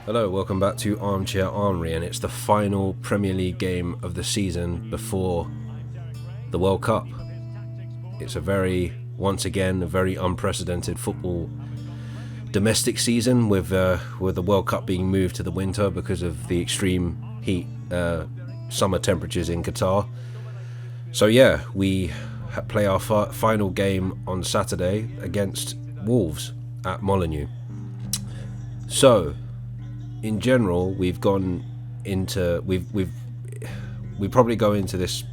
Hello, welcome back to Armchair Armory, and it's the final Premier League game of the season before the World Cup. It's once again, a very unprecedented football domestic season with the World Cup being moved to the winter because of the extreme heat summer temperatures in Qatar. So yeah, we play our final game on Saturday against Wolves at Molineux. So in general, we probably go into this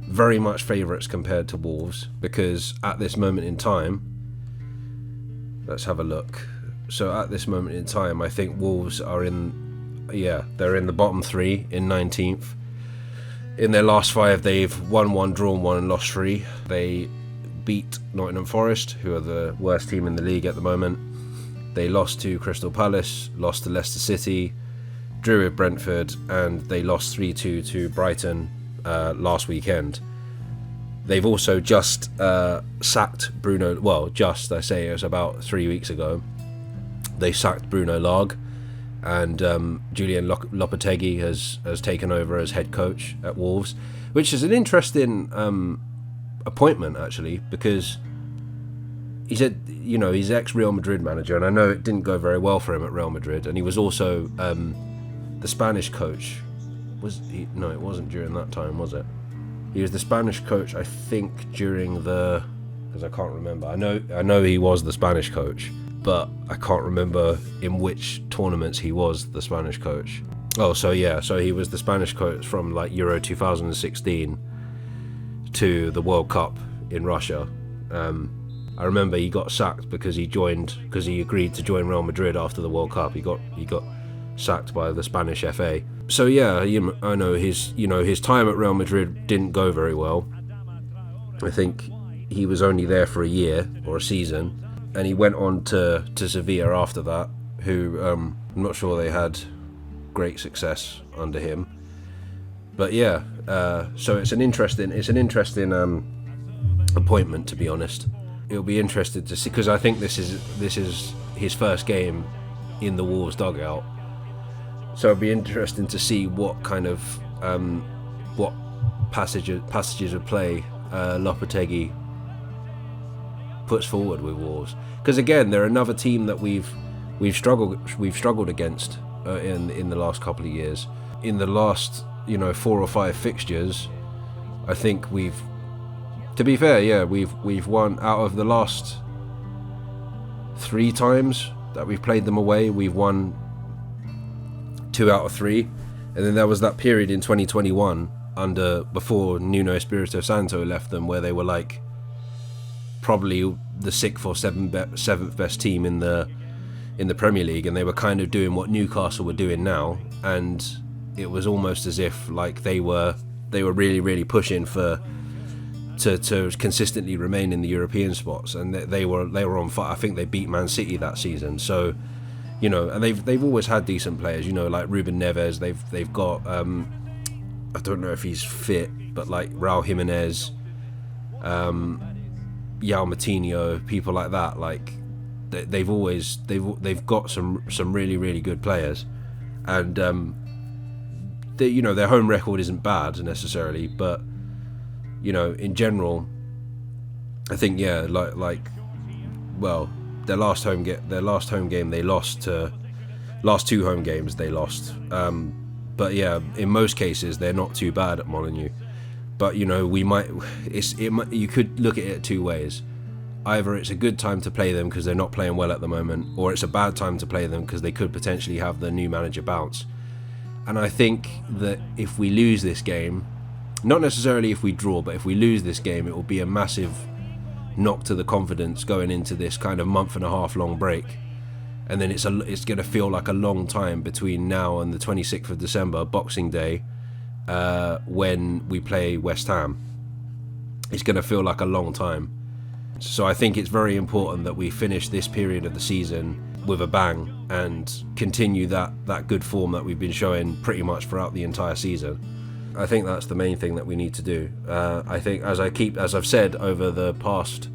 very much favourites compared to Wolves, because at this moment in time, let's have a look. So at this moment in time, I think Wolves are they're in the bottom three, in 19th. In their last 5, they've won 1, drawn 1 and lost 3. They beat Nottingham Forest, who are the worst team in the league at the moment. They lost to Crystal Palace, lost to Leicester City, drew with Brentford, and they lost 3-2 to Brighton last weekend. They've also just sacked Bruno. Well, it was about 3 weeks ago. They sacked Bruno Lage, and Julian Lopetegui has taken over as head coach at Wolves, which is an interesting appointment actually, because he's ex-Real Madrid manager, and I know it didn't go very well for him at Real Madrid, and he was also the Spanish coach. No, it wasn't during that time, was it? He was the Spanish coach, I think, because I can't remember. I know he was the Spanish coach, but I can't remember in which tournaments he was the Spanish coach. So he was the Spanish coach from like Euro 2016 to the World Cup in Russia. I remember he got sacked because he agreed to join Real Madrid after the World Cup. He got sacked by the Spanish FA. So yeah, I know his time at Real Madrid didn't go very well. I think he was only there for a year or a season, and he went on to Sevilla after that, who I'm not sure they had great success under him. But yeah, so it's an interesting appointment, to be honest. It'll be interesting to see, because I think this is his first game in the Wolves dugout. So it'll be interesting to see what kind of what passages of play Lopetegui puts forward with Wolves. Because again, they're another team that we've struggled against in the last couple of years. In the last 4 or 5 fixtures, I think to be fair, yeah, we've won out of the last 3 times that we've played them away. We've won 2 out of 3, and then there was that period in 2021 before Nuno Espirito Santo left them, where they were like probably the 6th or 7th best team in the Premier League, and they were kind of doing what Newcastle were doing now, and it was almost as if like they were really, really pushing to consistently remain in the European spots, and they were on fire. I think they beat Man City that season. So, and they've always had decent players, like Ruben Neves. They've got I don't know if he's fit, but like Raul Jimenez, Yao Matinho, people like that. Like they've got some really, really good players, and their home record isn't bad necessarily, but in general, I think their last home game they lost to. Last 2 home games they lost. But yeah, in most cases they're not too bad at Molineux. But you could look at it 2 ways. Either it's a good time to play them because they're not playing well at the moment, or it's a bad time to play them because they could potentially have the new manager bounce. And I think that if we lose this game, not necessarily if we draw, but if we lose this game, it will be a massive knock to the confidence going into this kind of month and a half long break. And then it's going to feel like a long time between now and the 26th of December, Boxing Day, when we play West Ham. It's going to feel like a long time. So I think it's very important that we finish this period of the season with a bang and continue that good form that we've been showing pretty much throughout the entire season. I think that's the main thing that we need to do. I think, as I've said over the past,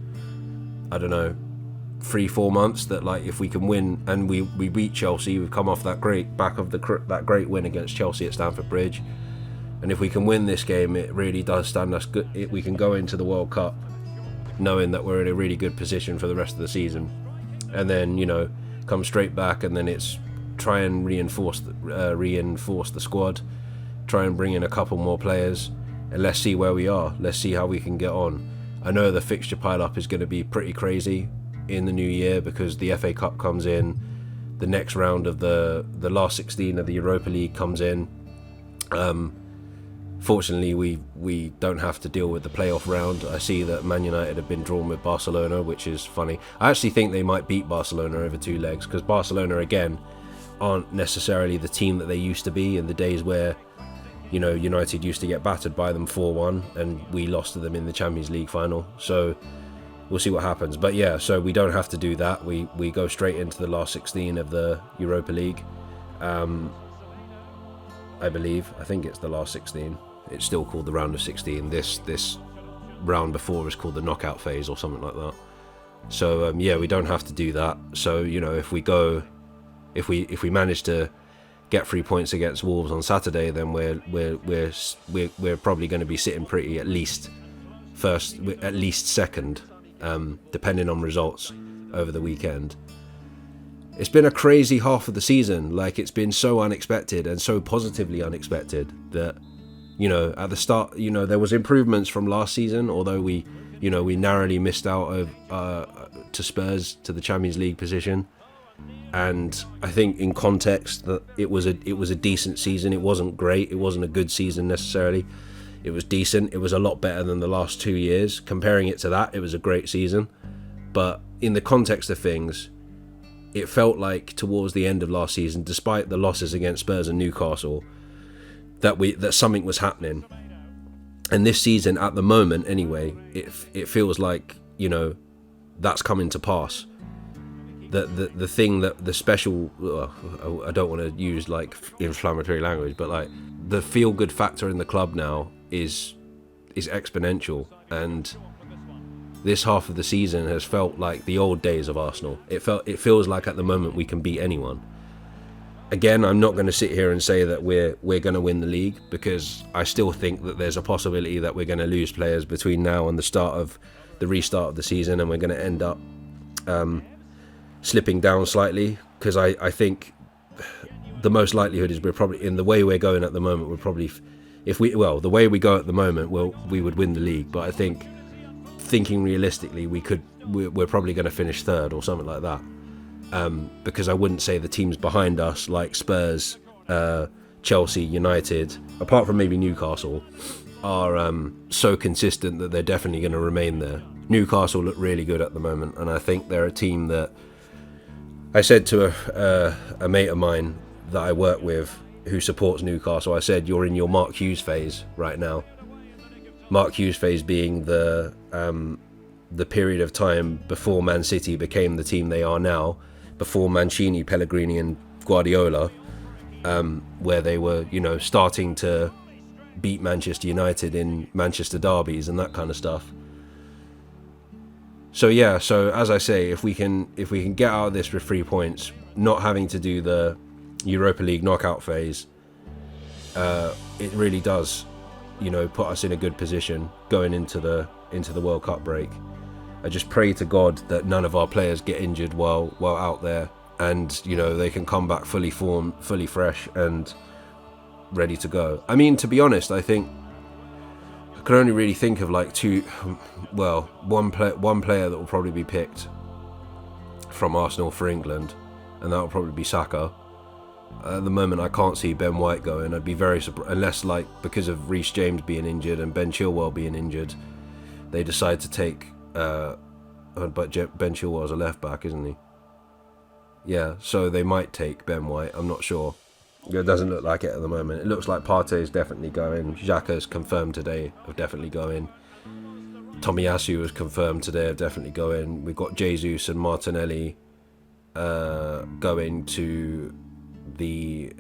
3-4 months that like if we can win and we beat Chelsea, we've come off that great win against Chelsea at Stamford Bridge, and if we can win this game, it really does stand us good. We can go into the World Cup knowing that we're in a really good position for the rest of the season, and then come straight back, and then it's try and reinforce the squad, try and bring in a couple more players, and let's see where we are. Let's see how we can get on. I know the fixture pile-up is going to be pretty crazy in the new year because the FA Cup comes in, the next round of the last 16 of the Europa League comes in. Fortunately, we don't have to deal with the playoff round. I see that Man United have been drawn with Barcelona, which is funny. I actually think they might beat Barcelona over 2 legs because Barcelona, again, aren't necessarily the team that they used to be in the days where United used to get battered by them 4-1 and we lost to them in the Champions League final. So we'll see what happens. But yeah, so we don't have to do that. We go straight into the last 16 of the Europa League. I think it's the last 16. It's still called the round of 16. This round before is called the knockout phase or something like that. So we don't have to do that. So if we manage to get 3 points against Wolves on Saturday, then we're probably going to be sitting pretty at least second, depending on results over the weekend. It's been a crazy half of the season. Like, it's been so unexpected and so positively unexpected that at the start there was improvements from last season, although we narrowly missed out to Spurs to the Champions League position. And I think in context that it was a decent season. It wasn't great. It wasn't a good season necessarily. It was decent. It was a lot better than the last 2 years. Comparing it to that, it was a great season. But in the context of things, it felt like towards the end of last season, despite the losses against Spurs and Newcastle, that something was happening. And this season, at the moment anyway, it feels like that's coming to pass. The thing that the special, I don't want to use like inflammatory language, but like the feel good factor in the club now is exponential, and this half of the season has felt like the old days of Arsenal. It feels like at the moment we can beat anyone. Again, I'm not going to sit here and say that we're going to win the league, because I still think that there's a possibility that we're going to lose players between now and the restart of the season, and we're going to end up slipping down slightly, because I think the most likelihood is we're probably, in the way we're going at the moment, we're probably, the way we go at the moment, we would win the league. But I think, thinking realistically, we're probably going to finish third or something like that, because I wouldn't say the teams behind us, like Spurs, Chelsea, United, apart from maybe Newcastle, are so consistent that they're definitely going to remain there. Newcastle look really good at the moment, and I think they're a team that, I said to a mate of mine that I work with who supports Newcastle, I said, you're in your Mark Hughes phase right now. Mark Hughes phase being the period of time before Man City became the team they are now, before Mancini, Pellegrini and Guardiola, where they were, starting to beat Manchester United in Manchester derbies and that kind of stuff. So as I say, if we can get out of this with 3 points, not having to do the Europa League knockout phase, it really does, put us in a good position going into the World Cup break. I just pray to God that none of our players get injured while out there, and they can come back fully formed, fully fresh, and ready to go. I mean, to be honest, I think I can only really think of like one player that will probably be picked from Arsenal for England, and that will probably be Saka. At the moment, I can't see Ben White going. I'd be very surprised, unless because of Reece James being injured and Ben Chilwell being injured, they decide to take. But Ben Chilwell's a left back, isn't he? Yeah, so they might take Ben White. I'm not sure. It doesn't look like it at the moment. It looks like Partey's definitely going. Xhaka's confirmed today of definitely going. Tomiyasu was confirmed today of definitely going. We've got Jesus and Martinelli going to the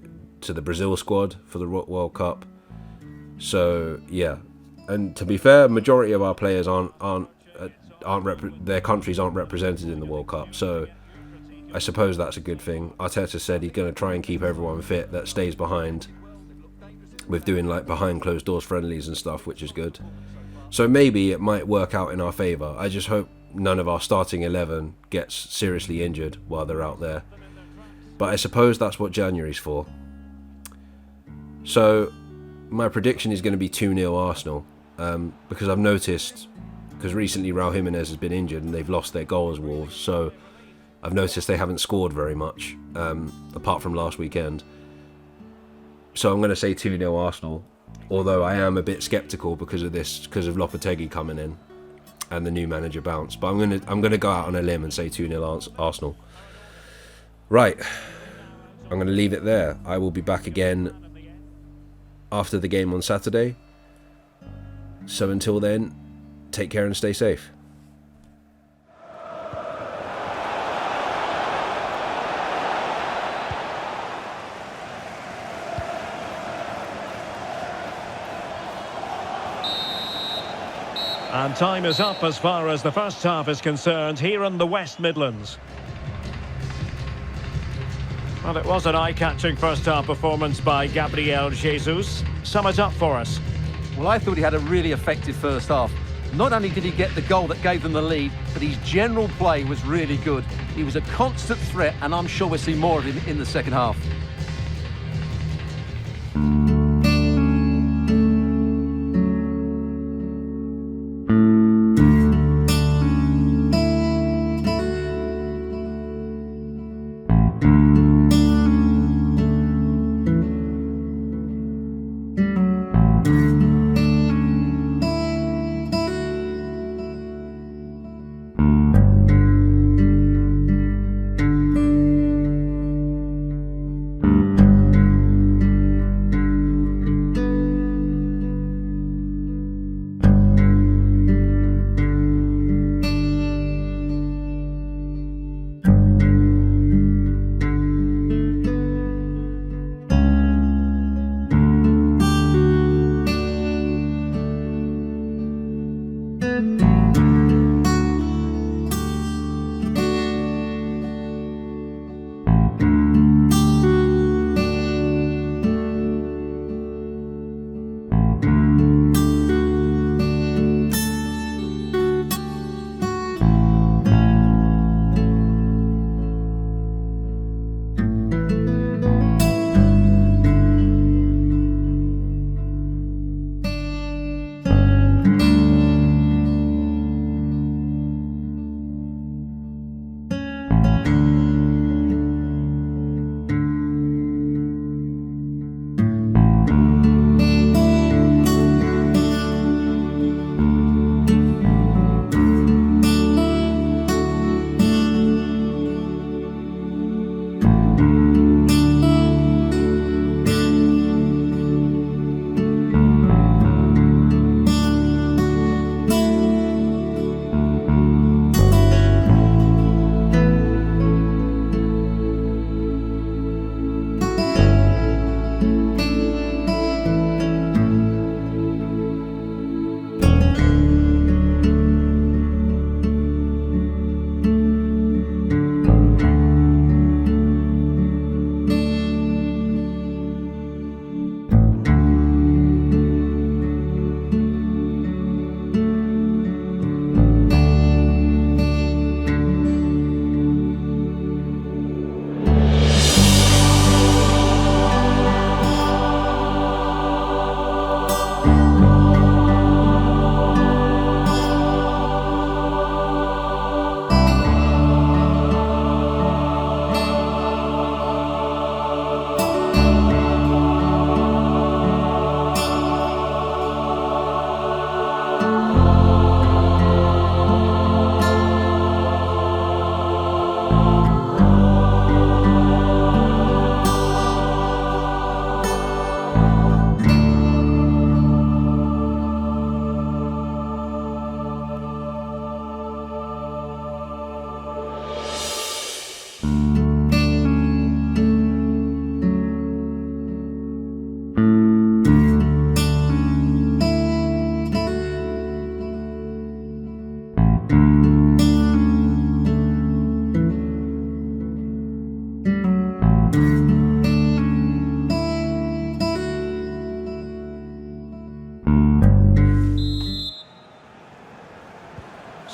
Brazil squad for the World Cup. So yeah, and to be fair, majority of our players aren't their countries aren't represented in the World Cup. So I suppose that's a good thing. Arteta said he's going to try and keep everyone fit that stays behind, with doing like behind closed doors friendlies and stuff, which is good. So maybe it might work out in our favour. I just hope none of our starting 11 gets seriously injured while they're out there. But I suppose that's what January's for. So my prediction is going to be 2-0 Arsenal, because I've noticed, because recently Raul Jimenez has been injured and they've lost their goal as Wolves, so I've noticed they haven't scored very much, apart from last weekend. So I'm going to say 2-0 Arsenal, although I am a bit sceptical because of Lopetegui coming in and the new manager bounce. But I'm going to go out on a limb and say 2-0 Arsenal. Right, I'm going to leave it there. I will be back again after the game on Saturday. So until then, take care and stay safe. And time is up as far as the first half is concerned here in the West Midlands. Well, it was an eye-catching first-half performance by Gabriel Jesus. Sum it up for us. Well, I thought he had a really effective first half. Not only did he get the goal that gave them the lead, but his general play was really good. He was a constant threat, and I'm sure we'll see more of him in the second half.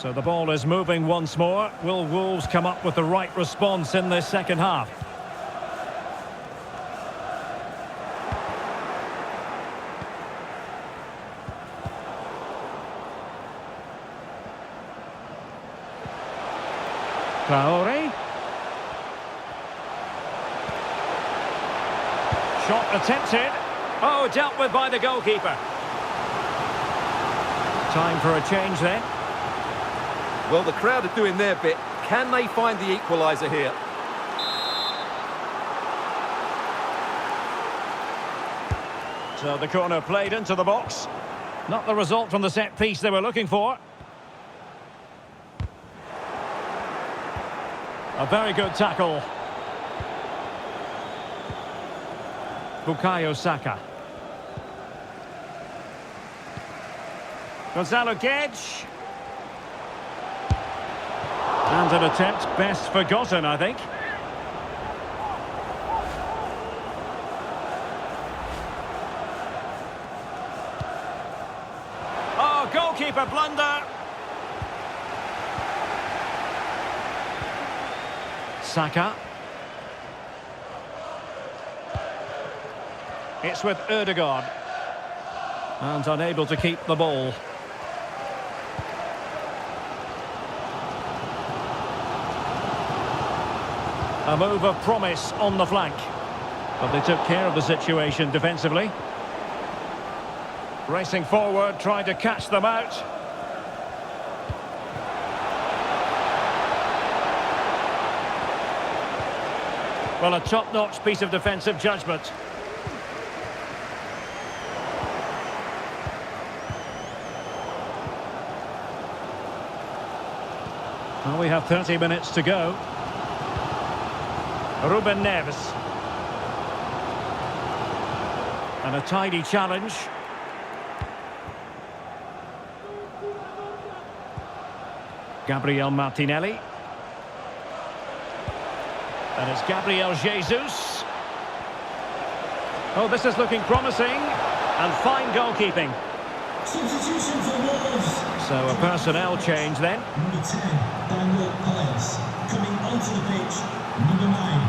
So the ball is moving once more. Will Wolves come up with the right response in this second half? Traore. Shot attempted. Oh, dealt with by the goalkeeper. Time for a change then. Well, the crowd are doing their bit. Can they find the equaliser here? So the corner played into the box. Not the result from the set piece they were looking for. A very good tackle. Bukayo Saka. Gonzalo Guedes. And an attempt best forgotten, I think. Oh, goalkeeper blunder. Saka. It's with Ødegaard. And unable to keep the ball. A move of promise on the flank. But they took care of the situation defensively. Racing forward, trying to catch them out. Well, a top-notch piece of defensive judgment. Well, we have 30 minutes to go. Ruben Neves. And a tidy challenge. Gabriel Martinelli. And it's Gabriel Jesus. Oh, this is looking promising. And fine goalkeeping. Substitution for Wolves. So a personnel change then. Number 10, Daniel Pires. Coming onto the pitch, number 9,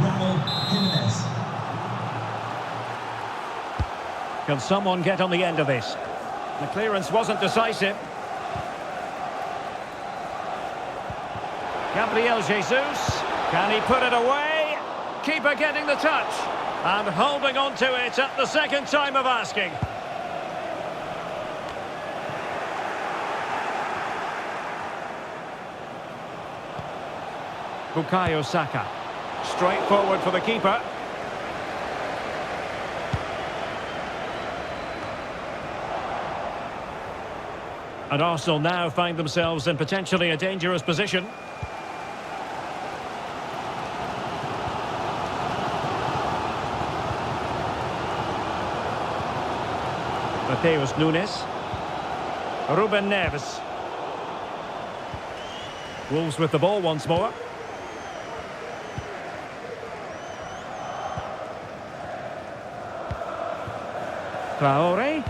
Raul Jimenez. Can someone get on the end of this? The clearance wasn't decisive. Gabriel Jesus. Can he put it away? Keeper getting the touch. And holding on to it at the second time of asking. Bukayo Saka. Straight forward for the keeper. And Arsenal now find themselves in potentially a dangerous position. Mateus Nunes. Ruben Neves. Wolves with the ball once more. Traore.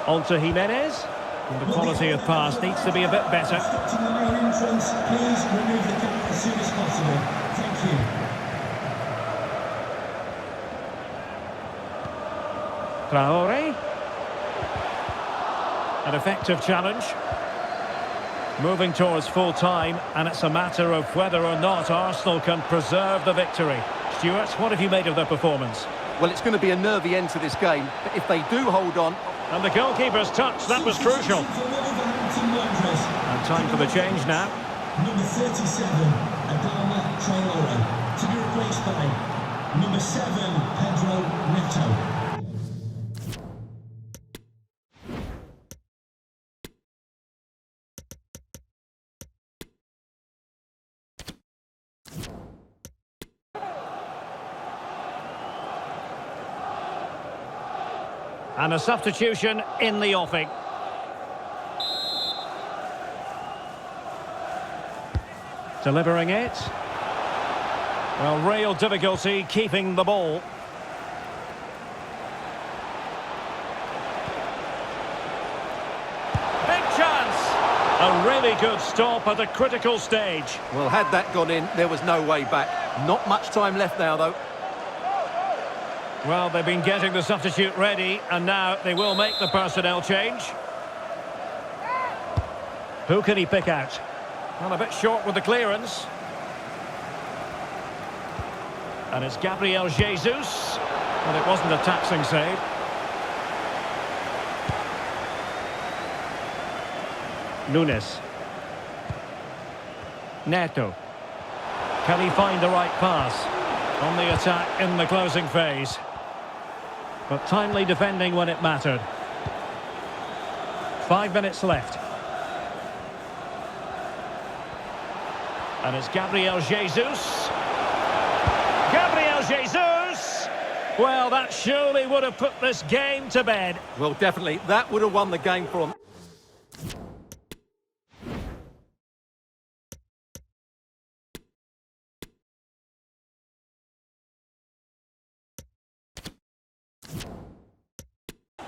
On to Jimenez. And the quality of pass needs to be a bit better. Obstructing the main entrance, please remove the car as soon as possible. Thank you. Traore. An effective challenge. Moving towards full time, and it's a matter of whether or not Arsenal can preserve the victory. Stuart, what have you made of their performance? Well, it's going to be a nervy end to this game, but if they do hold on... And the goalkeeper's touch, that was crucial. And time for the change now. Number 37, Adama Traore. To be replaced by number 7, Pedro Neto. And a substitution in the offing. Delivering it. Well, real difficulty keeping the ball. Big chance. A really good stop at a critical stage. Well, had that gone in, there was no way back. Not much time left now, though. Well, they've been getting the substitute ready, and now they will make the personnel change. Who can he pick out? Well, a bit short with the clearance. And it's Gabriel Jesus. But it wasn't a taxing save. Nunes. Neto. Can he find the right pass? On the attack in the closing phase. But timely defending when it mattered. 5 minutes left. And it's Gabriel Jesus. Gabriel Jesus! Well, that surely would have put this game to bed. Well, definitely. That would have won the game for him.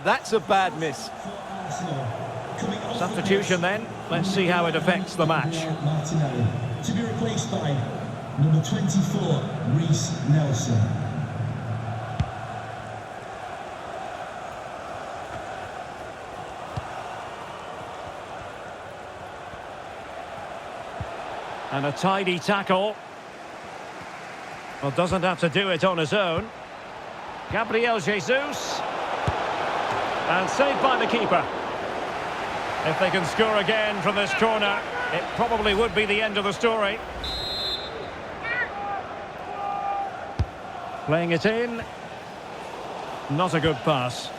That's a bad miss. Substitution then. Let's see how it affects the match. Martinelli, to be replaced by number 24, Reece Nelson. And a tidy tackle. Well, doesn't have to do it on his own. Gabriel Jesus. And saved by the keeper. If they can score again from this corner, it probably would be the end of the story. Playing it in. Not a good pass.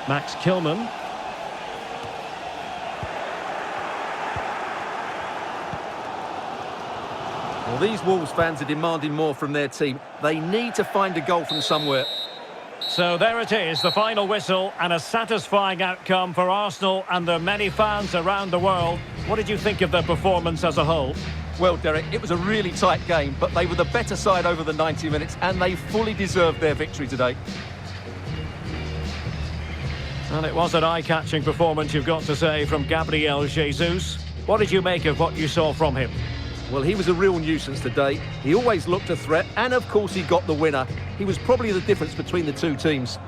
Max Kilman. Well, these Wolves fans are demanding more from their team. They need to find a goal from somewhere. So there it is, the final whistle, and a satisfying outcome for Arsenal and their many fans around the world. What did you think of their performance as a whole? Well, Derek, it was a really tight game, but they were the better side over the 90 minutes, and they fully deserved their victory today. And it was an eye-catching performance, you've got to say, from Gabriel Jesus. What did you make of what you saw from him? Well, he was a real nuisance today. He always looked a threat, and of course he got the winner. He was probably the difference between the two teams.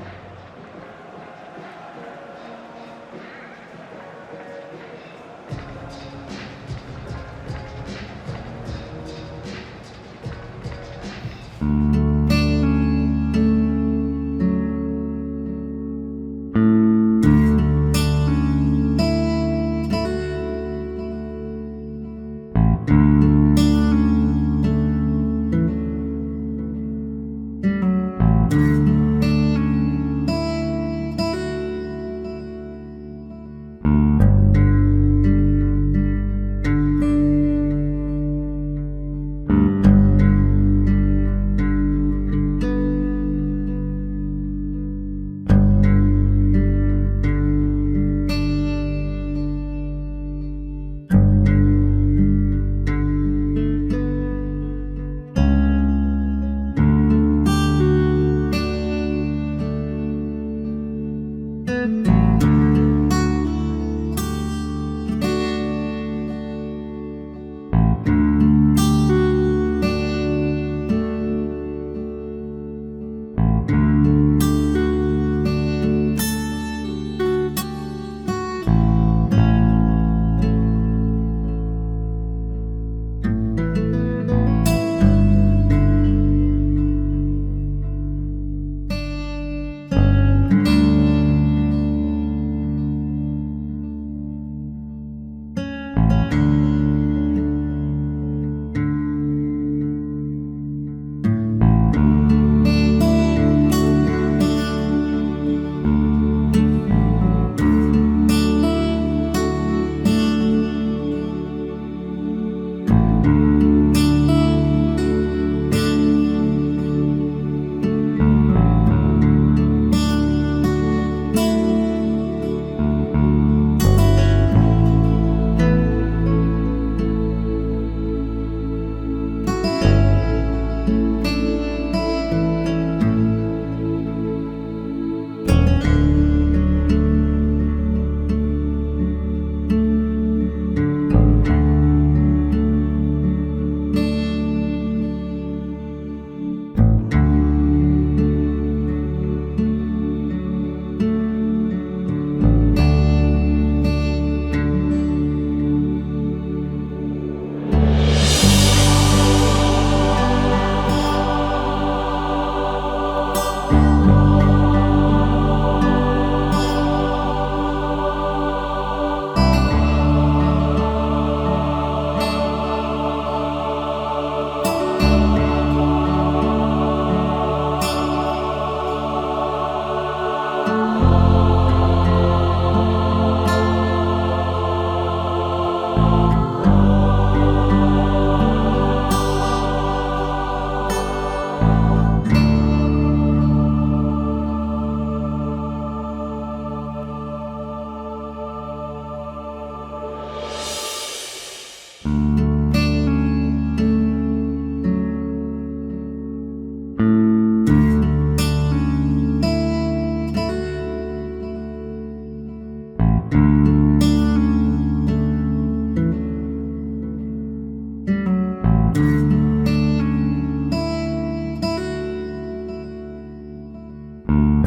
you.